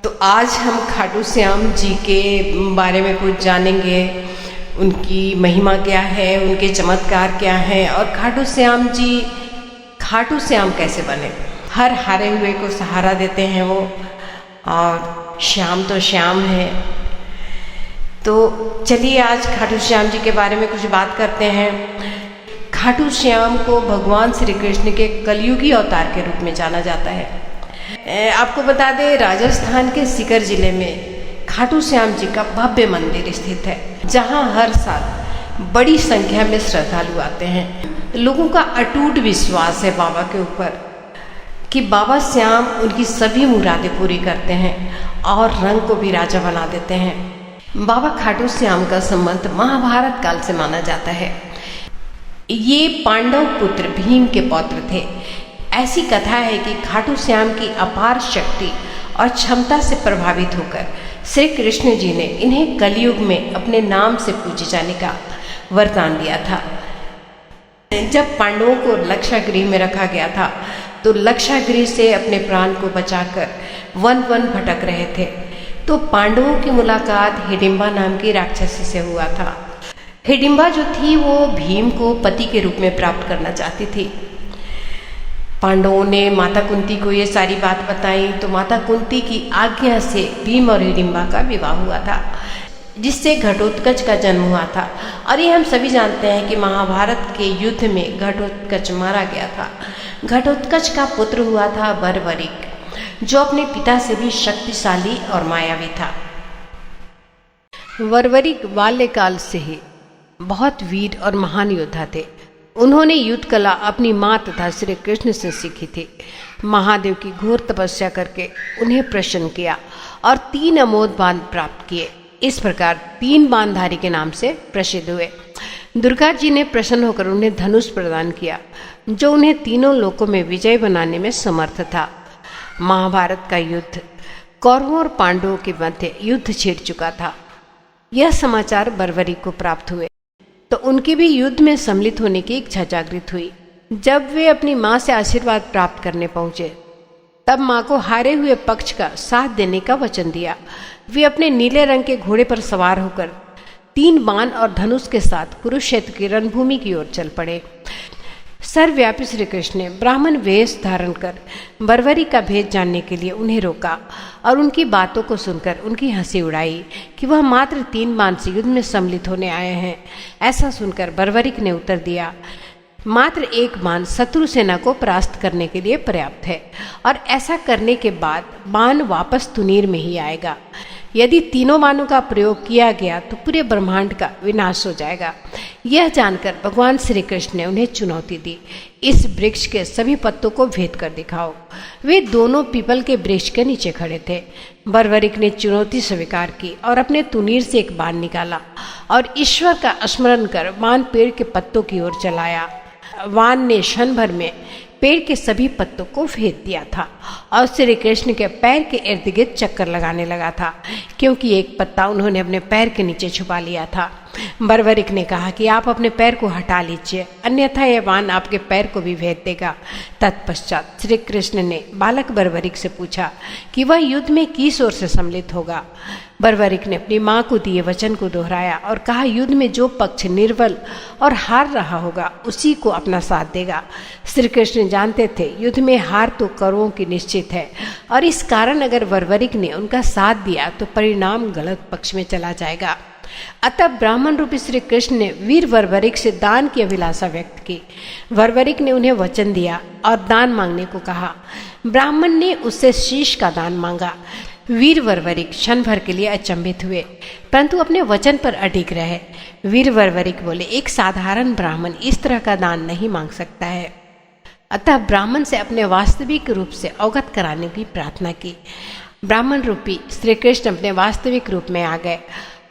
तो आज हम खाटू श्याम जी के बारे में कुछ जानेंगे। उनकी महिमा क्या है, उनके चमत्कार क्या हैं और खाटू श्याम जी खाटू श्याम कैसे बने। हर हारे हुए को सहारा देते हैं वो, और श्याम तो श्याम है। तो चलिए आज खाटू श्याम जी के बारे में कुछ बात करते हैं। खाटू श्याम को भगवान श्री कृष्ण के कलयुगी अवतार के रूप में जाना जाता है। आपको बता दें, राजस्थान के सीकर जिले में खाटू श्याम जी का भव्य मंदिर स्थित है, जहां हर साल बड़ी संख्या में श्रद्धालु आते हैं। लोगों का अटूट विश्वास है बाबा के ऊपर कि बाबा श्याम उनकी सभी मुरादें पूरी करते हैं और रंग को भी राजा बना देते हैं। बाबा खाटू श्याम का संबंध महाभारत काल से माना जाता है। ये पांडव पुत्र भीम के पौत्र थे। ऐसी कथा है कि खाटू श्याम की अपार शक्ति और क्षमता से प्रभावित होकर श्री कृष्ण जी ने इन्हें कलयुग में अपने नाम से पूजे जाने का वरदान दिया था। जब पांडवों को लक्षागृह में रखा गया था तो लक्षागृह से अपने प्राण को बचाकर वन वन भटक रहे थे, तो पांडवों की मुलाकात हिडिंबा नाम की राक्षसी से हुआ था। हिडिंबा जो थी वो भीम को पति के रूप में प्राप्त करना चाहती थी। पांडवों ने माता कुंती को ये सारी बात बताई, तो माता कुंती की आज्ञा से भीम और हिडिंबा का विवाह हुआ था, जिससे घटोत्कच का जन्म हुआ था। और ये हम सभी जानते हैं कि महाभारत के युद्ध में घटोत्कच मारा गया था। घटोत्कच का पुत्र हुआ था बर्बरिक, जो अपने पिता से भी शक्तिशाली और मायावी था। बर्बरिक बाल्यकाल से ही बहुत वीर और महान योद्धा थे। उन्होंने युद्ध कला अपनी माँ तथा श्री कृष्ण से सीखी थी। महादेव की घोर तपस्या करके उन्हें प्रसन्न किया और 3 अमोघ बाण प्राप्त किए। इस प्रकार 3 बाणधारी के नाम से प्रसिद्ध हुए। दुर्गा जी ने प्रसन्न होकर उन्हें धनुष प्रदान किया, जो उन्हें तीनों लोकों में विजय बनाने में समर्थ था। महाभारत का युद्ध कौरवों और पांडवों के मध्य युद्ध छिड़ चुका था। यह समाचार बर्बरिक को प्राप्त हुए तो उनकी भी युद्ध में सम्मिलित होने की इच्छा जागृत हुई। जब वे अपनी मां से आशीर्वाद प्राप्त करने पहुंचे, तब मां को हारे हुए पक्ष का साथ देने का वचन दिया। वे अपने नीले रंग के घोड़े पर सवार होकर 3 बाण और धनुष के साथ कुरुक्षेत्र की रणभूमि की ओर चल पड़े। सर्वव्यापी श्री कृष्ण ने ब्राह्मण वेश धारण कर बर्बरिक का भेद जानने के लिए उन्हें रोका और उनकी बातों को सुनकर उनकी हंसी उड़ाई कि वह मात्र 3 बाण से युद्ध में सम्मिलित होने आए हैं। ऐसा सुनकर बर्बरिक ने उत्तर दिया, मात्र 1 बाण शत्रु सेना को परास्त करने के लिए पर्याप्त है, और ऐसा करने के बाद बाण वापस तुनीर में ही आएगा। यदि तीनों बाणों का प्रयोग किया गया तो पूरे ब्रह्मांड का विनाश हो जाएगा। यह जानकर भगवान श्री कृष्ण ने उन्हें चुनौती दी, इस वृक्ष के सभी पत्तों को भेद कर दिखाओ। वे दोनों पीपल के वृक्ष के नीचे खड़े थे। बर्बरिक ने चुनौती स्वीकार की और अपने तुनीर से एक बाण निकाला और ईश्वर का स्मरण कर बाण पेड़ के पत्तों की ओर चलाया। बाण ने क्षण भर में पेड़ के सभी पत्तों को फेंक दिया था और श्री कृष्ण के पैर के इर्द गिर्द चक्कर लगाने लगा था, क्योंकि एक पत्ता उन्होंने अपने पैर के नीचे छुपा लिया था। बर्बरिक ने कहा कि आप अपने पैर को हटा लीजिए, अन्यथा यह बाण आपके पैर को भी भेद देगा। तत्पश्चात श्री कृष्ण ने बालक बर्बरिक से पूछा कि वह युद्ध में किस ओर से सम्मिलित होगा। बर्बरिक ने अपनी मां को दिए वचन को दोहराया और कहा, युद्ध में जो पक्ष निर्बल और हार रहा होगा उसी को अपना साथ देगा। श्री कृष्ण जानते थे युद्ध में हार तो कौरवों की निश्चित है, और इस कारण अगर बर्बरिक ने उनका साथ दिया तो परिणाम गलत पक्ष में चला जाएगा। अतः ब्राह्मण रूपी श्री कृष्ण ने वीर बर्बरिक से दान की अभिलाषा व्यक्त की। बर्बरिक ने उन्हें वचन दिया और दान मांगने को कहा। ब्राह्मण ने उससे शीश का दान मांगा। वीर बर्बरिक क्षण भर के लिए अचंभित हुए, परंतु अपने वचन पर अडिग रहे। वीर बर्बरिक बोले, एक साधारण ब्राह्मण इस तरह का दान नहीं मांग सकता है। अतः ब्राह्मण से अपने वास्तविक रूप से अवगत कराने की प्रार्थना की। ब्राह्मण रूपी श्री कृष्ण अपने वास्तविक रूप में आ गए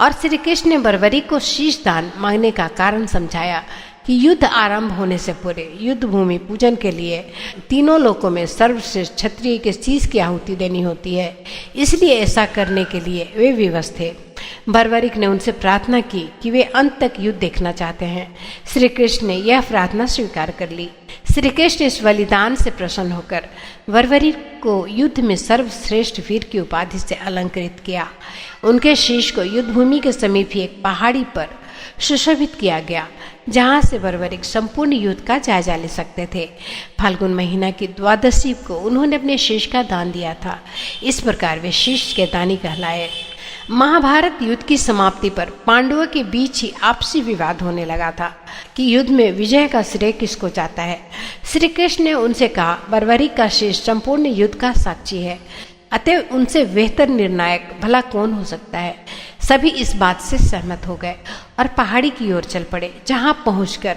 और श्री कृष्ण ने बर्बरिक को शीश दान मांगने का कारण समझाया कि युद्ध आरंभ होने से पूर्व युद्ध भूमि पूजन के लिए तीनों लोकों में सर्वश्रेष्ठ क्षत्रिय के शीश की आहुति देनी होती है, इसलिए ऐसा करने के लिए वे विवश थे। बर्बरिक ने उनसे प्रार्थना की कि वे अंत तक युद्ध देखना चाहते हैं। श्री कृष्ण ने यह प्रार्थना स्वीकार कर ली। श्री कृष्ण इस बलिदान से प्रसन्न होकर वरवरी को युद्ध में सर्वश्रेष्ठ वीर की उपाधि से अलंकृत किया। उनके शीश को युद्ध भूमि के समीप ही एक पहाड़ी पर सुशोभित किया गया, जहां से वरवरी संपूर्ण युद्ध का जायजा ले सकते थे। फाल्गुन महीना की द्वादशी को उन्होंने अपने शीश का दान दिया था। इस प्रकार वे शीश के दानी कहलाए। महाभारत युद्ध की समाप्ति पर पांडवों के बीच ही आपसी विवाद होने लगा था कि युद्ध में विजय का श्रेय किसको जाता है। श्री कृष्ण ने उनसे कहा, वरवरी का शीश संपूर्ण युद्ध का साक्षी है, अतः उनसे बेहतर निर्णायक भला कौन हो सकता है। सभी इस बात से सहमत हो गए और पहाड़ी की ओर चल पड़े, जहां पहुंचकर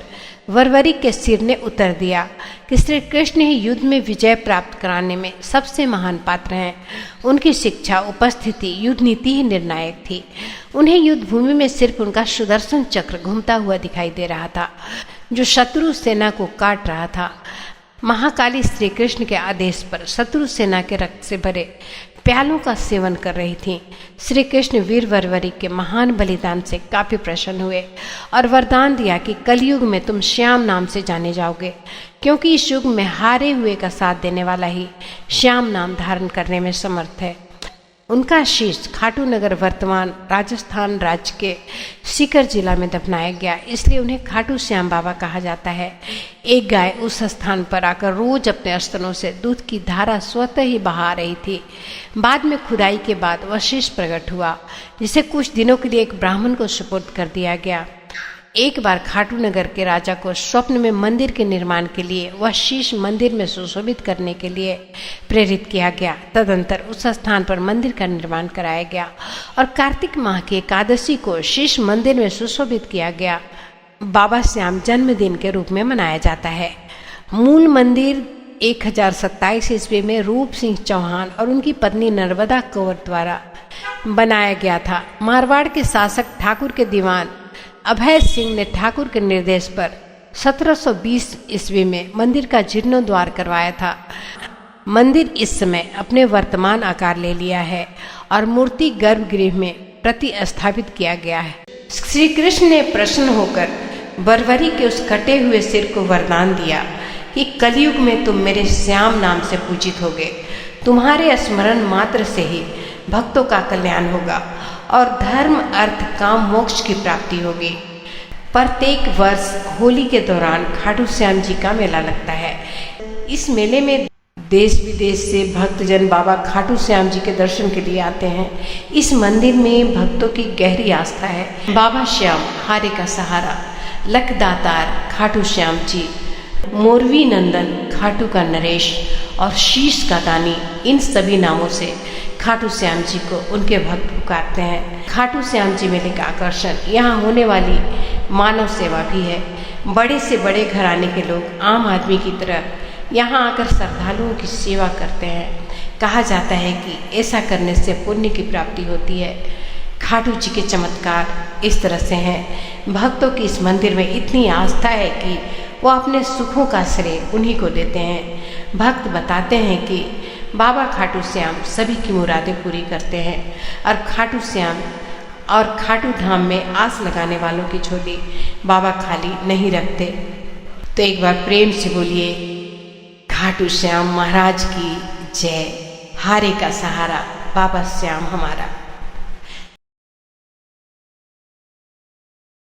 वरवरी के सिर ने उत्तर दिया कि श्री कृष्ण ही युद्ध में विजय प्राप्त कराने में सबसे महान पात्र हैं। उनकी शिक्षा, उपस्थिति, युद्ध नीति ही निर्णायक थी। उन्हें युद्ध भूमि में सिर्फ उनका सुदर्शन चक्र घूमता हुआ दिखाई दे रहा था, जो शत्रु सेना को काट रहा था। महाकाली श्री कृष्ण के आदेश पर शत्रु सेना के रक्त से भरे प्यालों का सेवन कर रही थीं। श्री कृष्ण वीर वरवरी के महान बलिदान से काफी प्रसन्न हुए और वरदान दिया कि कलयुग में तुम श्याम नाम से जाने जाओगे, क्योंकि इस युग में हारे हुए का साथ देने वाला ही श्याम नाम धारण करने में समर्थ है। उनका शीश खाटू नगर वर्तमान राजस्थान राज्य के सीकर जिला में दफनाया गया, इसलिए उन्हें खाटू श्याम बाबा कहा जाता है। एक गाय उस स्थान पर आकर रोज अपने स्तनों से दूध की धारा स्वतः ही बहा रही थी। बाद में खुदाई के बाद वह शीश प्रकट हुआ, जिसे कुछ दिनों के लिए एक ब्राह्मण को सुपुर्द कर दिया गया। एक बार खाटू नगर के राजा को स्वप्न में मंदिर के निर्माण के लिए वह शीश मंदिर में सुशोभित करने के लिए प्रेरित किया गया। तदंतर उस स्थान पर मंदिर का निर्माण कराया गया और कार्तिक माह की एकादशी को शीश मंदिर में सुशोभित किया गया। बाबा श्याम जन्मदिन के रूप में मनाया जाता है। मूल मंदिर 1027 ईस्वी में रूप सिंह चौहान और उनकी पत्नी नर्मदा कंवर द्वारा बनाया गया था। मारवाड़ के शासक ठाकुर के दीवान अभय सिंह ने ठाकुर के निर्देश पर 1720 ईस्वी में मंदिर का जीर्णोद्धार करवाया था। मंदिर इस समय अपने वर्तमान आकार ले लिया है और मूर्ति गर्भगृह में प्रतिस्थापित किया गया है। श्री कृष्ण ने प्रसन्न होकर वरवरी के उस कटे हुए सिर को वरदान दिया कि कलयुग में तुम मेरे श्याम नाम से पूजित होगे। तुम्हारे स्मरण मात्र से ही भक्तों का कल्याण होगा और धर्म, अर्थ, काम, मोक्ष की प्राप्ति होगी। प्रत्येक वर्ष होली के दौरान खाटू श्याम जी का मेला लगता है। इस मेले में देश विदेश से भक्तजन बाबा खाटू श्याम जी के दर्शन के लिए आते हैं। इस मंदिर में भक्तों की गहरी आस्था है। बाबा श्याम, हारे का सहारा, लखदातार खाटू श्याम जी, मोरवी नंदन खाटू का नरेश और शीश का दानी, इन सभी नामों से खाटू श्याम जी को उनके भक्त पुकारते हैं। खाटू श्याम जी मेले का आकर्षण यहाँ होने वाली मानव सेवा भी है। बड़े से बड़े घराने के लोग आम आदमी की तरह यहाँ आकर श्रद्धालुओं की सेवा करते हैं। कहा जाता है कि ऐसा करने से पुण्य की प्राप्ति होती है। खाटू जी के चमत्कार इस तरह से हैं। भक्तों की इस मंदिर में इतनी आस्था है कि वो अपने सुखों का श्रेय उन्हीं को देते हैं। भक्त बताते हैं कि बाबा खाटू श्याम सभी की मुरादें पूरी करते हैं और खाटू श्याम और खाटू धाम में आस लगाने वालों की झोली बाबा खाली नहीं रखते। तो एक बार प्रेम से बोलिए, खाटू श्याम महाराज की जय। हारे का सहारा बाबा श्याम हमारा।